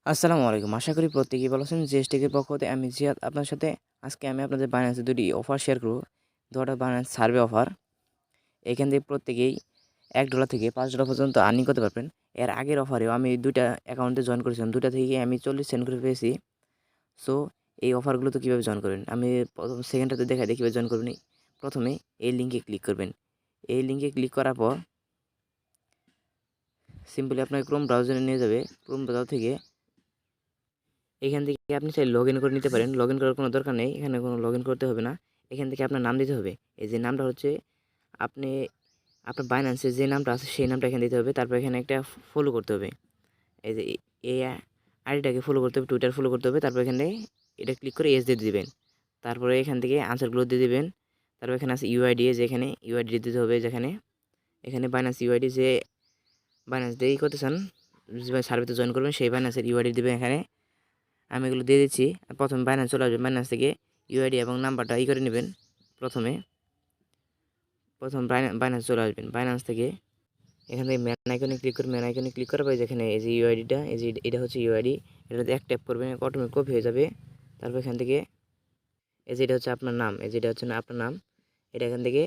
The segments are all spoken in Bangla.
আসসালামু আলাইকুম। আশা করি প্রত্যেকেই ভালো আছেন। জিএসটেকের পক্ষ হতে আমি জিহাদ আপনার সাথে আজকে আমি আপনাদের বাইন্যান্সের ২টি অফার শেয়ার করব। ২টা বাইন্যান্স সার্ভে অফার। এখান থেকে প্রত্যেকেই $১ থেকে $৫ পর্যন্ত আর্নিং করতে পারবেন। এর আগের অফারেও আমি ২টা অ্যাকাউন্টে জয়েন করেছিলাম। ২টা থেকে আমি 40 সেন্ট করে পেয়েছি। সো এই অফারগুলোতে কীভাবে জয়েন করবেন আমি প্রথম সেকেন্ডটাতে দেখাই দিই কীভাবে জয়েন করবেন। প্রথমে এই লিঙ্কে ক্লিক করবেন। এই লিঙ্কে ক্লিক করার পর সিম্পলি আপনাকে ক্রোম ব্রাউজারে নিয়ে যাবে। ক্রোম ব্রাউজার থেকে এখান থেকে আপনি চাইলে লগ ইন করে নিতে পারেন। লগ ইন করার কোনো দরকার নেই, এখানে কোনো লগ ইন করতে হবে না। এখান থেকে আপনার নাম দিতে হবে। এই যে নামটা হচ্ছে আপনি আপনার বাইন্যান্সে যে নামটা আছে সেই নামটা এখানে দিতে হবে। তারপর এখানে একটা ফলো করতে হবে। এই যে এই আইডিটাকে ফলো করতে হবে, টুইটার ফলো করতে হবে। তারপর এখানে এটা ক্লিক করে এস দিয়ে দিবেন। তারপরে এখান থেকে আনসারগুলো দিয়ে দিবেন। তারপর এখানে আছে ইউআইডি, যে এখানে ইউআইডি দিতে হবে। যেখানে এখানে বাইন্যান্স ইউআইডি, যে বাইন্যান্স দিয়েই করতে চান, যে সার্ভিসে জয়েন করবেন সেই বাইন্যান্সের ইউআইডি দেবেন। এখানে আমি এগুলো দিয়ে দিচ্ছি। প্রথমে বাইন্যান্স চলে আসবে। বাইন্যান্স থেকে ইউআইডি এবং নাম্বারটা করে নেবেন। প্রথম বাইন্যান্স চলে আসবেন। বাইন্যান্স থেকে এখান থেকে ম্যান আইকনে ক্লিক করবেন। ম্যান আইকনে ক্লিক করার পরে যেখানে এই যে ইউআইডিটা, এই যে এটা হচ্ছে ইউআইডি, এটাতে এক ট্যাপ করবেন, অটোমেটিক কপি হয়ে যাবে। তারপর এখান থেকে এই যে এটা হচ্ছে আপনার নাম, এই যে এটা হচ্ছে না আপনার নাম, এটা এখান থেকে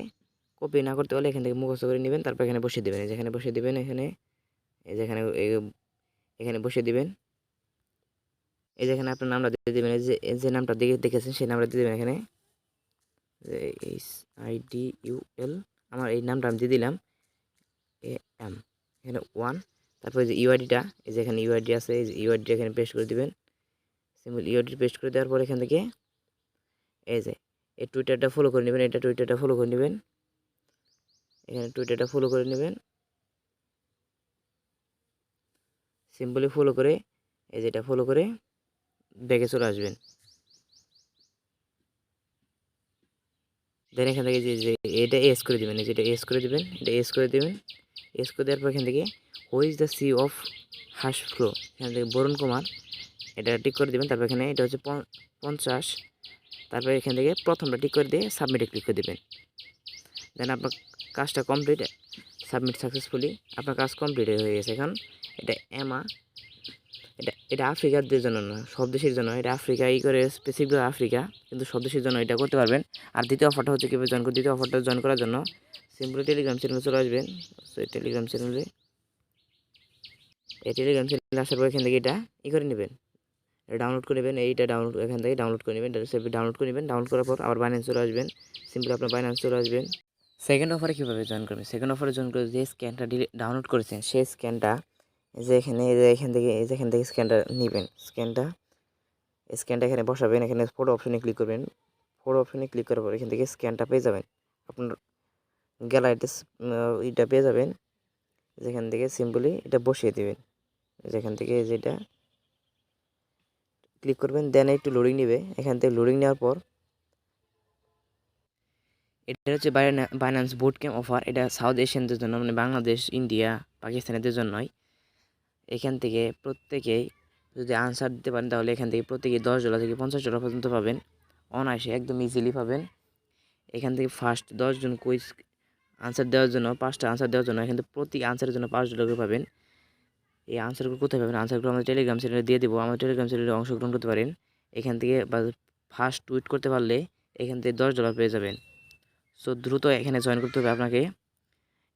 কপি না করতে পারলে এখান থেকে মুখস্থ করে নেবেন। তারপর এখানে বসিয়ে দেবেন। যেখানে বসিয়ে দেবেন, এখানে এই যেখানে এখানে বসিয়ে দিবেন। এই যেখানে আপনার নামটা দিয়ে দেবেন। যে নামটা দেখেছেন সেই নামটা দিয়ে দেবেন। এখানে SIDUL আমার এই নামটা আমি দিয়ে দিলাম, AM, এখানে 1। তারপরে যে ইউআইডিটা, এই যে এখানে ইউআইডি আছে, এই যে ইউআইডিটা এখানে পেস্ট করে দিবেন। সিম্পল ইউআইডি পেস্ট করে দেওয়ার পর এখান থেকে এই যে এই টুইটারটা ফলো করে নেবেন। এটা টুইটারটা ফলো করে নেবেন। এখানে টুইটারটা ফলো করে নেবেন। সিম্পলি ফলো করে এই যেটা ফলো করে ব্যাগে চলে আসবেন। দেন এখান থেকে যে এটা এস করে দেবেন, যেটা এস করে দেবেন, এটা এস করে দেবেন। এস করে দেওয়ার পর এখান থেকে who is the C of হাস ফ্লো, এখান থেকে বরুণ কুমার, এটা টিক করে দেবেন। তারপর এখানে এটা হচ্ছে 50। তারপরে এখান থেকে প্রথমটা টিক করে দিয়ে সাবমিটে ক্লিক করে দেবেন। দেন আপনার কাজটা কমপ্লিট, সাবমিট সাকসেসফুলি, আপনার কাজ কমপ্লিট হয়ে গেছে। এখন এটা এটা আফ্রিকাদের জন্য না, সব দেশের জন্য। এটা আফ্রিকা করে স্পেসিফিক আফ্রিকা, কিন্তু সব দেশের জন্য এটা করতে পারবেন। আর দ্বিতীয় অফারটা হচ্ছে কীভাবে জয়েন করবেন। দ্বিতীয় অফারটা জয়েন করার জন্য সিম্পলি টেলিগ্রাম চ্যানেলে চলে আসবেন। এই টেলিগ্রাম চ্যানেলে আসার পর এখান থেকে এটা করে নেবেন, ডাউনলোড করে নেবেন। এইটা ডাউনলোড এখান থেকে ডাউনলোড করে নেবেন, ডাউনলোড করে নেবেন। ডাউনলোড করার পর আবার বাইন্যান্স চলে আসবেন। সিম্পলি আপনার বাইন্যান্স চলে আসবেন। সেকেন্ড অফারে কীভাবে জয়েন করবেন। সেকেন্ড অফারে জয়েন করে যে স্ক্যানটা ডাউনলোড করেছেন সেই স্ক্যানটা এখান থেকে স্ক্যানটা নেবেন। স্ক্যানটা এখানে বসাবেন। এখানে ফটো অপশনে ক্লিক করবেন। ফটো অপশনে ক্লিক করার পর এখান থেকে স্ক্যানটা পেয়ে যাবেন। আপনার গ্যালারিতে এটা পেয়ে যাবেন। যেখান থেকে সিম্পলি এটা বসিয়ে দেবেন। যেখান থেকে যেটা ক্লিক করবেন, দেন একটু লোডিং নেবে। এখান থেকে লোডিং নেওয়ার পর এটা হচ্ছে বাইন্যান্স বুট ক্যাম্প অফার। এটা সাউথ এশিয়ানদের জন্য, মানে বাংলাদেশ, ইন্ডিয়া, পাকিস্তানিদের জন্যই। এখান থেকে প্রত্যেকেই যদি আনসার দিতে পারেন তাহলে এখান থেকে প্রত্যেকেই $10 থেকে $50 পর্যন্ত পাবেন। অনায়াসে একদম ইজিলি পাবেন। এখান থেকে ফার্স্ট 10 জন কুইজ আনসার দেওয়ার জন্য, 5টা আনসার দেওয়ার জন্য এখান থেকে প্রতি আনসারের জন্য $5 করে পাবেন। এই আনসারগুলো কোথায় পাবেন? আনসারগুলো আমাদের টেলিগ্রাম চ্যানেলে দিয়ে দেবো। আমার টেলিগ্রাম চ্যানেলে অংশগ্রহণ করতে পারেন। এখান থেকে বা ফার্স্ট টুইট করতে পারলে এখান থেকে $10 পেয়ে যাবেন। সো দ্রুত এখানে জয়েন করতে হবে আপনাকে।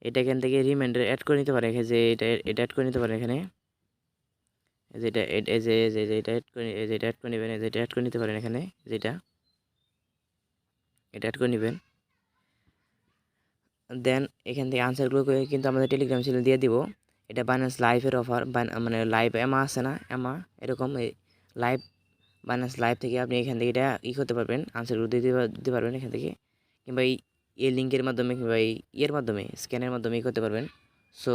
এটা এখান থেকে রিমাইন্ডার অ্যাড করে নিতে পারেন। যে এটা অ্যাড করে নিতে পারেন। এখানে যেটা এটা অ্যাড করে যেটা অ্যাড করে নেবেন, যেটা অ্যাড করে নিতে পারেন। এখানে যেটা এটা অ্যাড করে নেবেন। দেন এখান থেকে আনসারগুলো কিন্তু আমাদের টেলিগ্রাম চ্যানেল দিয়ে দিব। এটা বাইন্যান্স লাইভের অফার, মানে লাইভ এমা আছে না, এমা এরকম এই লাইভ বাইন্যান্স লাইভ থেকে আপনি এখান থেকে এটা করতে পারবেন, আনসারগুলো দিতে পারবেন এখান থেকে, কিংবা এই লিঙ্কের মাধ্যমে, কিংবা এর মাধ্যমে, স্ক্যানের মাধ্যমে করতে পারবেন। সো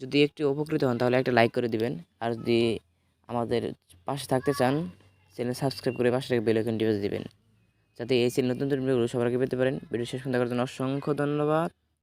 যদি একটু উপকৃত হন তাহলে একটা লাইক করে দিবেন। আর যদি আমাদের পাশে থাকতে চান চ্যানেল সাবস্ক্রাইব করে পাশে থেকে বেল আইকন টিপে দিবেন, যাতে এই চ্যানেল নতুন নতুন ভিডিওগুলো সবার আগে পেতে পারেন। ভিডিও শেষ পর্যন্ত দেখার জন্য অসংখ্য ধন্যবাদ।